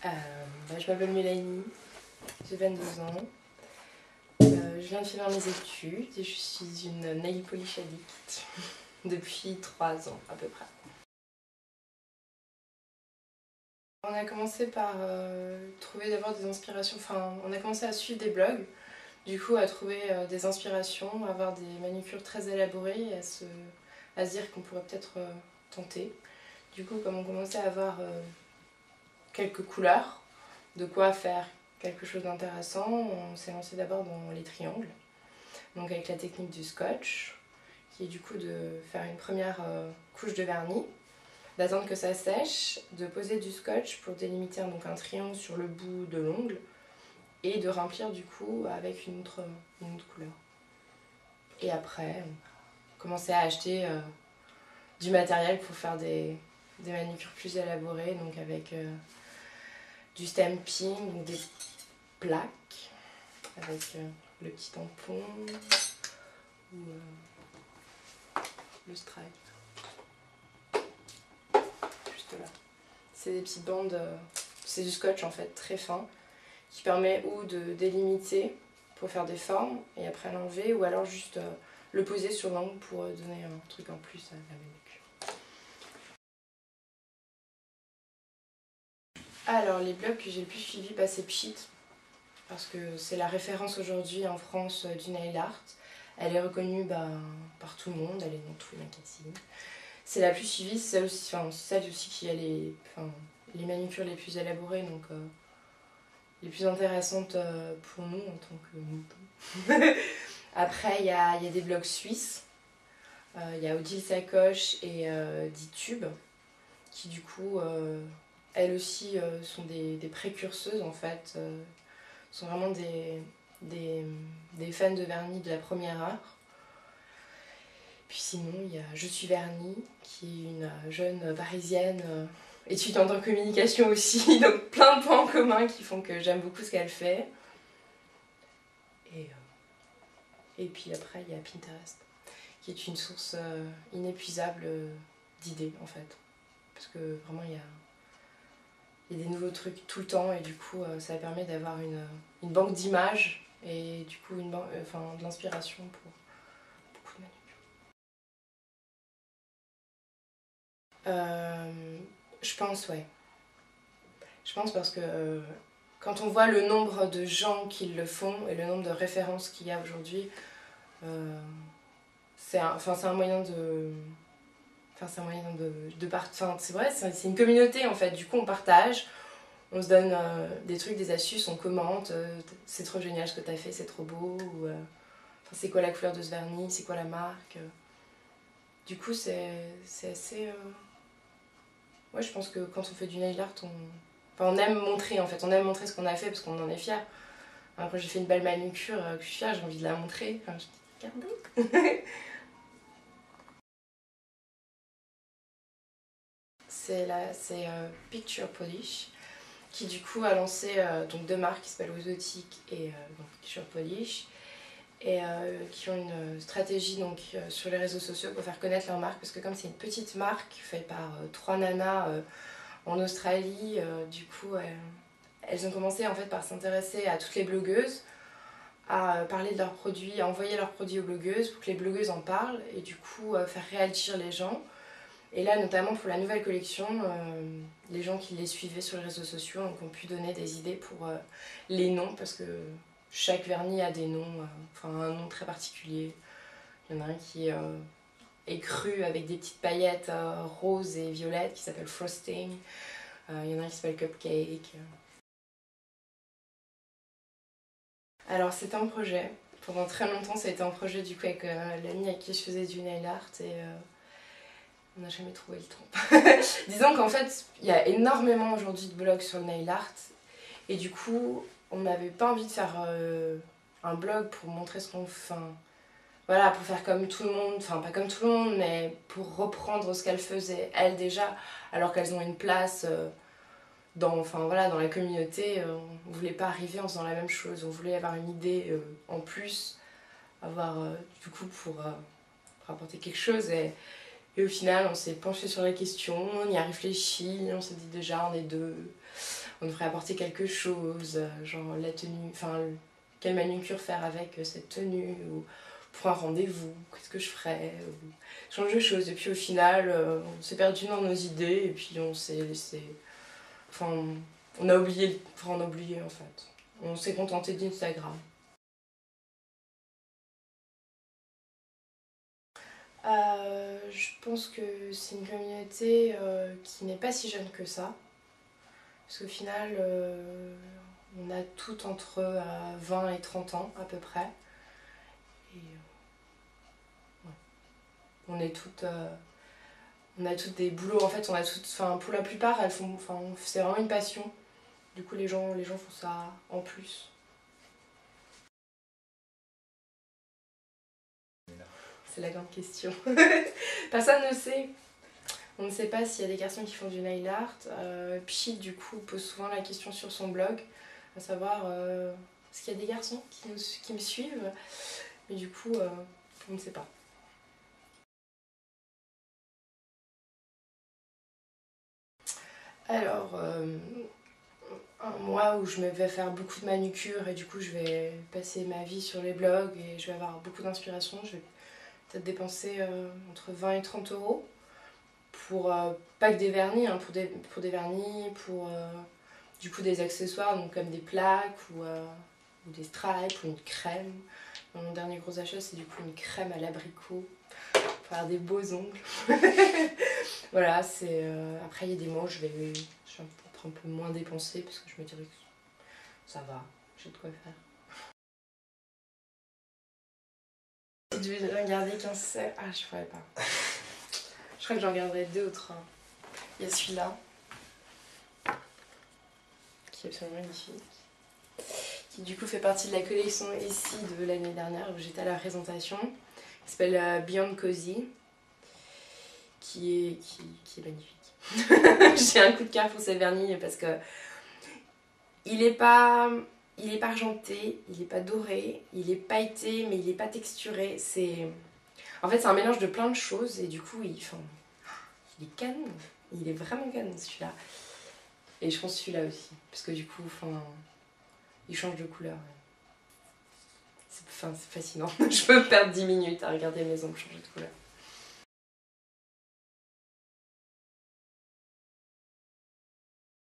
Je m'appelle Mélanie, j'ai 22 ans. Je viens de finir mes études et je suis une nail polish addict depuis 3 ans à peu près. On a commencé par trouver d'abord des inspirations, on a commencé à suivre des blogs, du coup à trouver des inspirations, à avoir des manucures très élaborées et à se dire qu'on pourrait peut-être tenter. Du coup, comme on commençait à avoir quelques couleurs, de quoi faire quelque chose d'intéressant, on s'est lancé d'abord dans les triangles, donc avec la technique du scotch, qui est du coup de faire une première couche de vernis, d'attendre que ça sèche, de poser du scotch pour délimiter donc un triangle sur le bout de l'ongle et de remplir du coup avec une autre couleur. Et après, on commençait à acheter du matériel pour faire des manucures plus élaborées, donc avec du stamping, donc des plaques avec le petit tampon ou le stripe. Juste là. C'est des petites bandes, c'est du scotch en fait très fin qui permet ou de délimiter pour faire des formes et après l'enlever ou alors juste le poser sur l'ongle pour donner un truc en plus à la manucure. Alors les blogs que j'ai le plus suivis, c'est Pchit, parce que c'est la référence aujourd'hui en France du nail art. Elle est reconnue par tout le monde, elle est dans tous les magazines. C'est la plus suivie, c'est celle aussi qui a les manucures les plus élaborées, donc les plus intéressantes pour nous en tant que moutons. Après, il y a des blogs suisses. Il y a Odile Sacoche et Ditube, qui du coup, elles aussi sont des précurseuses en fait. Sont vraiment des fans de vernis de la première heure. Puis sinon, il y a Je suis vernis, qui est une jeune parisienne étudiante en communication aussi, donc plein de points en commun qui font que j'aime beaucoup ce qu'elle fait. Et puis après, il y a Pinterest, qui est une source inépuisable d'idées en fait. Parce que vraiment, il y a des nouveaux trucs tout le temps et du coup, ça permet d'avoir une banque d'images et du coup de l'inspiration pour beaucoup de manucures. Je pense, ouais. Je pense parce que quand on voit le nombre de gens qui le font et le nombre de références qu'il y a aujourd'hui, c'est un moyen de... c'est un moyen de partager. C'est vrai, c'est une communauté en fait. Du coup, on partage, on se donne des trucs, des astuces, on commente. C'est trop génial ce que t'as fait, c'est trop beau. Ou c'est quoi la couleur de ce vernis, c'est quoi la marque. Du coup, c'est assez. Ouais, je pense que quand on fait du nail art, on aime montrer en fait. On aime montrer ce qu'on a fait parce qu'on en est fier. Quand j'ai fait une belle manucure que je suis fière, j'ai envie de la montrer. Je dis, regardez. C'est Picture Polish qui du coup a lancé donc 2 marques qui s'appellent Ozotic et Picture Polish et qui ont une stratégie donc, sur les réseaux sociaux pour faire connaître leur marque parce que comme c'est une petite marque faite par 3 nanas en Australie, du coup elles ont commencé en fait par s'intéresser à toutes les blogueuses, à parler de leurs produits, à envoyer leurs produits aux blogueuses pour que les blogueuses en parlent et du coup faire réagir les gens. Et là, notamment pour la nouvelle collection, les gens qui les suivaient sur les réseaux sociaux ont pu donner des idées pour les noms, parce que chaque vernis a des noms, un nom très particulier. Il y en a un qui est cru avec des petites paillettes roses et violettes qui s'appelle Frosting. Il y en a un qui s'appelle Cupcake. Alors c'était un projet. Pendant très longtemps, ça a été un projet du coup avec l'amie avec qui je faisais du nail art et on n'a jamais trouvé le temps. Disons qu'en fait, il y a énormément aujourd'hui de blogs sur le nail art et du coup, on n'avait pas envie de faire un blog pour montrer ce qu'on fait. Voilà, pour faire comme tout le monde, pas comme tout le monde, mais pour reprendre ce qu'elles faisaient elles déjà, alors qu'elles ont une place dans la communauté. On voulait pas arriver en faisant la même chose, on voulait avoir une idée en plus, avoir du coup pour rapporter quelque chose. Et au final, on s'est penché sur la question, on y a réfléchi, on s'est dit déjà, on est 2, on devrait apporter quelque chose, genre la tenue, enfin quelle manucure faire avec cette tenue, ou pour un rendez-vous, qu'est-ce que je ferais, ou change de choses. Et puis au final, on s'est perdu dans nos idées et puis on s'est laissé... Enfin, on a oublié, en fait. On s'est contenté d'Instagram. Je pense que c'est une communauté qui n'est pas si jeune que ça. Parce qu'au final, on a toutes entre 20 et 30 ans à peu près. Et ouais. On est toutes, on a toutes des boulots. En fait, on a toutes, enfin, pour la plupart, elles font, enfin, c'est vraiment une passion. Du coup, les gens font ça en plus. C'est la grande question. Personne ne sait. On ne sait pas s'il y a des garçons qui font du nail art. Pchit, du coup, pose souvent la question sur son blog, à savoir est-ce qu'il y a des garçons qui me suivent. Mais du coup, on ne sait pas. Alors, un mois où je me vais faire beaucoup de manucure et du coup je vais passer ma vie sur les blogs et je vais avoir beaucoup d'inspiration. Je vais peut-être dépenser entre 20 et 30 euros pour pas que des vernis, hein, pour des vernis, pour du coup des accessoires, donc comme des plaques ou des stripes ou une crème. Mon dernier gros achat, c'est du coup une crème à l'abricot pour faire des beaux ongles. Voilà, c'est après il y a des mois où je vais être un peu moins dépensée parce que je me dirais que ça va, j'ai de quoi faire. Si tu devais regarder qu'un seul... Ah, je pourrais pas. Je crois que j'en regarderai deux ou trois. Il y a celui-là, qui est absolument magnifique. Qui du coup fait partie de la collection ici de l'année dernière où j'étais à la présentation. Il s'appelle Beyond Cozy. Qui est magnifique. J'ai un coup de cœur pour ce vernis parce que il est pas argenté, il est pas doré, il est pailleté mais il est pas texturé. En fait c'est un mélange de plein de choses et du coup il est canon. Il est vraiment canon celui-là. Et je pense celui-là aussi parce que du coup il change de couleur. C'est fascinant. Je peux perdre 10 minutes à regarder mes ongles changer de couleur.